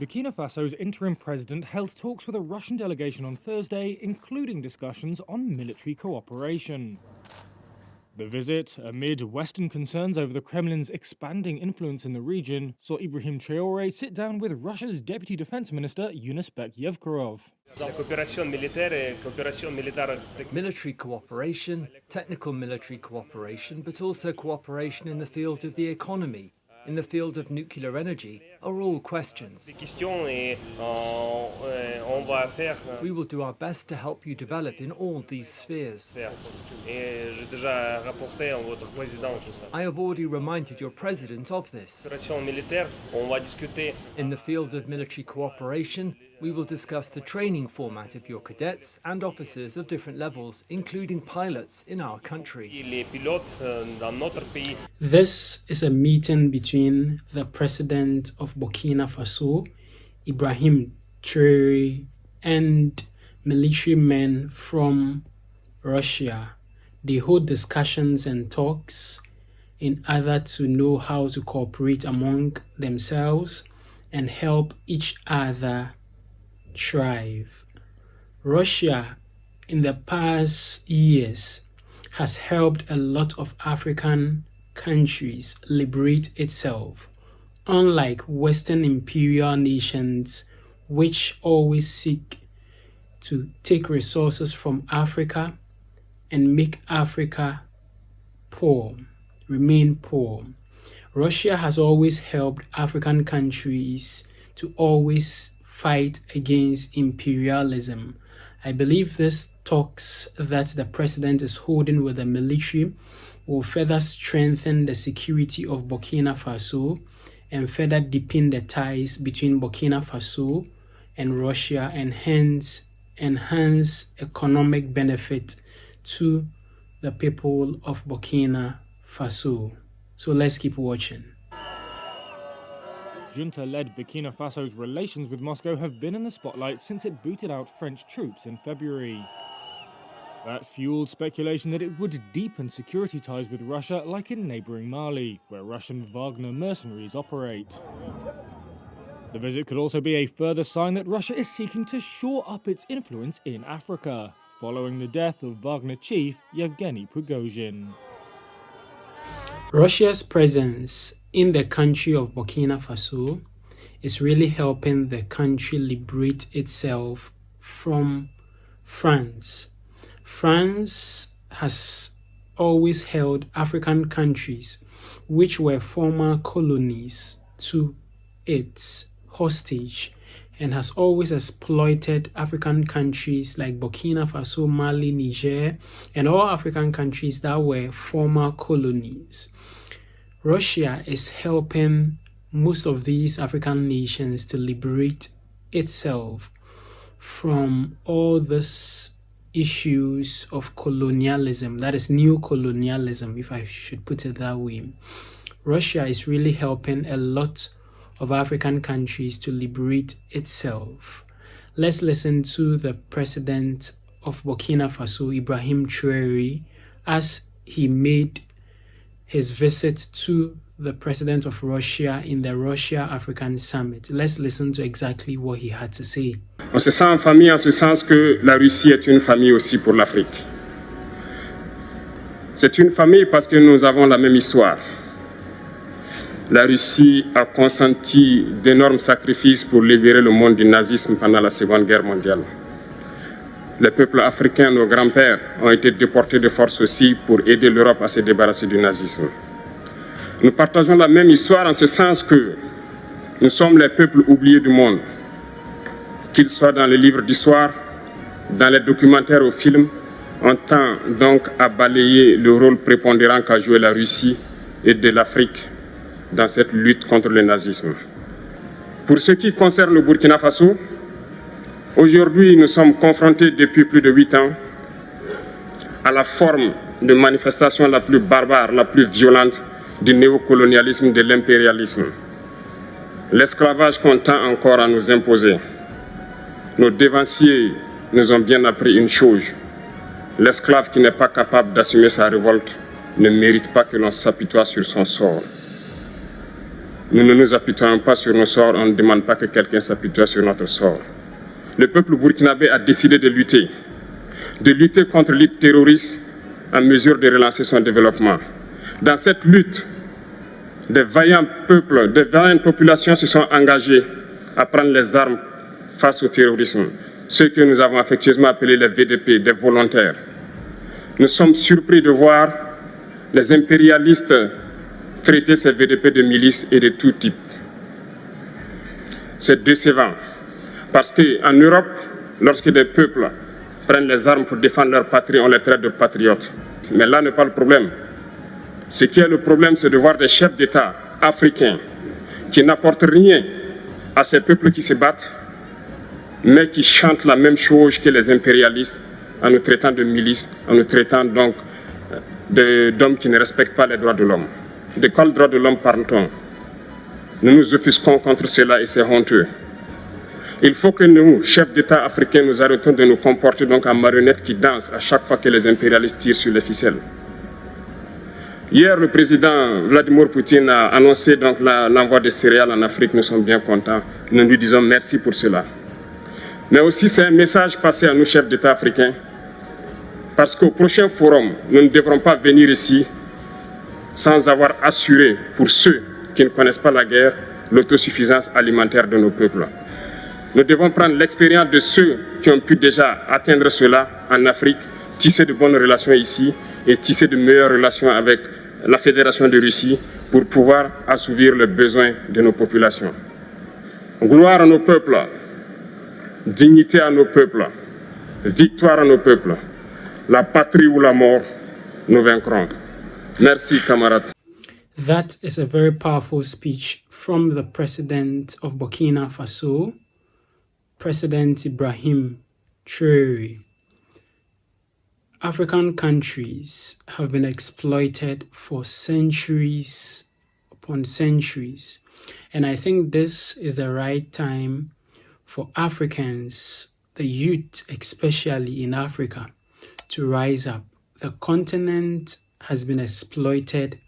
Burkina Faso's interim president held talks with a Russian delegation on Thursday, including discussions on military cooperation. The visit, amid Western concerns over the Kremlin's expanding influence in the region, saw Ibrahim Traore sit down with Russia's Deputy Defense Minister Yunus-Bek Yevkurov. Military cooperation, technical military cooperation, but also cooperation in the field of the economy, in the field of nuclear energy, are all questions. We will do our best to help you develop in all these spheres. I have already reminded your president of this. In the field of military cooperation, we will discuss the training format of your cadets and officers of different levels, including pilots in our country. This is a meeting between the President of Burkina Faso, Ibrahim Traore, and militiamen from Russia. They hold discussions and talks in order to know how to cooperate among themselves and help each other thrive. Russia, in the past years, has helped a lot of African countries liberate itself, unlike Western imperial nations which always seek to take resources from Africa and make Africa poor, remain poor. Russia has always helped African countries to always fight against imperialism. I believe this talks that the president is holding with the military will further strengthen the security of Burkina Faso and further deepen the ties between Burkina Faso and Russia, and hence enhance economic benefit to the people of Burkina Faso. So let's keep watching. Junta-led Burkina Faso's relations with Moscow have been in the spotlight since it booted out French troops in February. That fueled speculation that it would deepen security ties with Russia, like in neighbouring Mali, where Russian Wagner mercenaries operate. The visit could also be a further sign that Russia is seeking to shore up its influence in Africa, following the death of Wagner chief Yevgeny Prigozhin. Russia's presence in the country of Burkina Faso is really helping the country liberate itself from France. France has always held African countries which were former colonies to it hostage, and has always exploited African countries like Burkina Faso, Mali, Niger, and all African countries that were former colonies. Russia is helping most of these African nations to liberate itself from all these issues of colonialism, that is new colonialism, if I should put it that way. Russia is really helping a lot of African countries to liberate itself. Let's listen to the president of Burkina Faso, Ibrahim Traore, as he made his visit to the president of Russia in the Russia-African Summit. Let's listen to exactly what he had to say. On se sent en famille en ce sens que la Russie est une famille aussi pour l'Afrique. C'est une famille parce que nous avons la même histoire. La Russie a consenti d'énormes sacrifices pour libérer le monde du nazisme pendant la Seconde Guerre mondiale. Les peuples africains, nos grands-pères, ont été déportés de force aussi pour aider l'Europe à se débarrasser du nazisme. Nous partageons la même histoire en ce sens que nous sommes les peuples oubliés du monde, qu'ils soient dans les livres d'histoire, dans les documentaires ou films. On tend donc à balayer le rôle prépondérant qu'a joué la Russie et de l'Afrique dans cette lutte contre le nazisme. Pour ce qui concerne le Burkina Faso, aujourd'hui nous sommes confrontés depuis plus de 8 ans à la forme de manifestation la plus barbare, la plus violente du néocolonialisme, de l'impérialisme. L'esclavage qu'on tend encore à nous imposer. Nos dévanciers nous ont bien appris une chose. L'esclave qui n'est pas capable d'assumer sa révolte ne mérite pas que l'on s'apitoie sur son sort. Nous ne nous apitoyons pas sur nos sorts, on ne demande pas que quelqu'un s'apitoie sur notre sort. Le peuple burkinabé a décidé de lutter contre le terrorisme en mesure de relancer son développement. Dans cette lutte, des vaillants peuples, des vaillantes populations se sont engagées à prendre les armes face au terrorisme, ceux que nous avons affectueusement appelés les VDP, des volontaires. Nous sommes surpris de voir les impérialistes traiter ces VDP de milices et de tout type. C'est décevant, parce qu'en Europe, lorsque des peuples prennent les armes pour défendre leur patrie, on les traite de patriotes. Mais là n'est pas le problème. Ce qui est le problème, c'est de voir des chefs d'État africains qui n'apportent rien à ces peuples qui se battent, mais qui chantent la même chose que les impérialistes en nous traitant de milices, en nous traitant donc d'hommes qui ne respectent pas les droits de l'homme. De quels droits de l'homme parle-t-on? Nous nous offusquons contre cela et c'est honteux. Il faut que nous, chefs d'État africains, nous arrêtons de nous comporter donc en marionnettes qui dansent à chaque fois que les impérialistes tirent sur les ficelles. Hier, le président Vladimir Poutine a annoncé donc l'envoi de céréales en Afrique. Nous sommes bien contents. Nous lui disons merci pour cela. Mais aussi, c'est un message passé à nous, chefs d'État africains, parce qu'au prochain forum, nous ne devrons pas venir ici sans avoir assuré, pour ceux qui ne connaissent pas la guerre, l'autosuffisance alimentaire de nos peuples. Nous devons prendre l'expérience de ceux qui ont pu déjà atteindre cela en Afrique, tisser de bonnes relations ici et tisser de meilleures relations avec la Fédération de Russie pour pouvoir assouvir les besoins de nos populations. Gloire à nos peuples, dignité à nos peuples, victoire à nos peuples. La patrie ou la mort, nous vaincrons. Merci, camarades. That is a very powerful speech from the President of Burkina Faso, President Ibrahim Traore. African countries have been exploited for centuries upon centuries, and I think this is the right time for Africans, the youth especially in Africa, to rise up. The continent has been exploited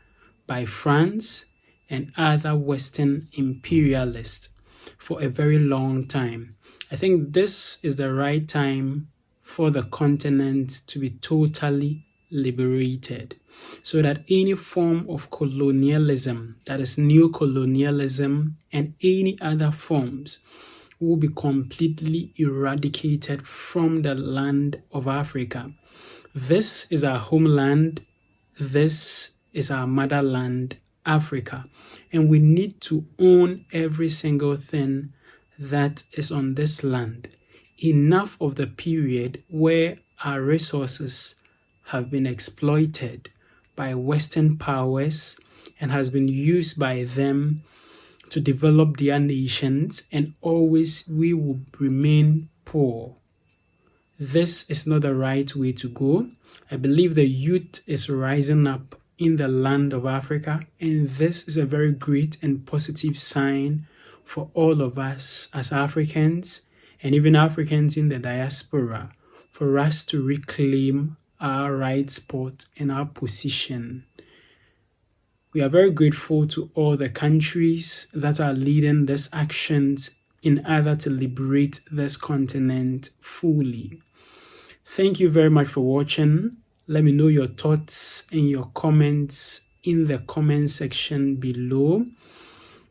by France and other Western imperialists for a very long time. I think this is the right time for the continent to be totally liberated, so that any form of colonialism, that is neo-colonialism and any other forms, will be completely eradicated from the land of Africa. This is our homeland. This is our motherland, Africa, and we need to own every single thing that is on this land. Enough of the period where our resources have been exploited by Western powers and has been used by them to develop their nations, and always we will remain poor. This is not the right way to go. I believe the youth is rising up in the land of Africa, and this is a very great and positive sign for all of us as Africans and even Africans in the diaspora, for us to reclaim our right spot and our position. We are very grateful to all the countries that are leading these actions in order to liberate this continent fully. Thank you very much for watching. Let me know your thoughts and your comments in the comment section below.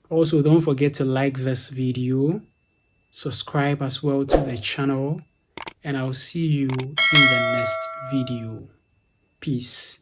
Also, don't forget to like this video, subscribe as well to the channel, and I'll see you in the next video. Peace.